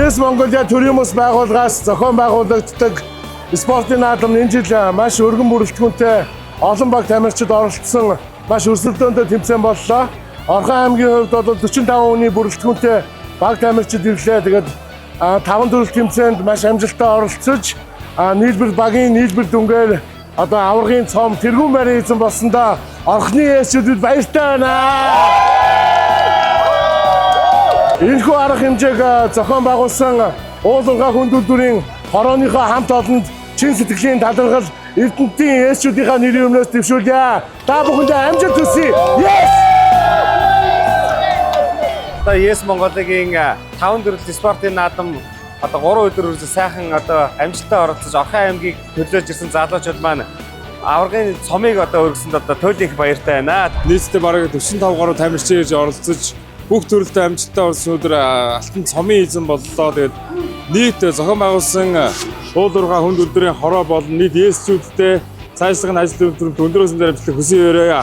Yes Mongolia төрийн ус байгууллагаас зохион байгуулагддаг спортын наадам энэ жил маш өргөн бүрэлдэхүүнтэй олон баг тамирчид оролцсон маш өрсөлдөөнтэй тэмцээн боллоо. Орхон аймгийн хувьд бол 45 хүний бүрэлдэхүүнтэй баг тамирчид ирлээ. Тэгээд 5 төрөл тэмцээнд маш амжилттай оролцож нийлбэр багийн нийлбэр дүнгээр одоо аваргын цом тэргүүн барин эзэн болсондоо орхны ээсчүүдэд баяртай байна. Энэхүү арга хэмжээг зохион байгуулсан уулангаа хүндүүлдүрийн хорооныхоо хамт олонд чин сэтгэлийн талархал Эрдэнэтийн ээсчүүдийнхаа нэрийн өмнөөс дэвшүүлье. Та бүхэндээ амжилт хүсье. Yes! Yes Монголын 5 төрөл спортын наадам одоо 3 өдөр үргэлж сайхан одоо амжилттай оролцож Орхон аймгийг төлөөлж ирсэн залуучууд маань аваргын цомыг одоо өргөсөнд одоо туйлын их баяртай байна. Нийтдээ бараг 45 гаруй тамирчин ирж оролцож бүх төрөлтэй амжилттай орсон өдөр алтан цомын эзэн боллоо. Тэгээд нийт зохион байгуулсан уул уурхай хүнд өдрийн хороо болон нийт ЕС-зүүдтэй цаашлах нь ажил төвлөрөлт өндөр өсөнд амжилт хүсье өрөөе.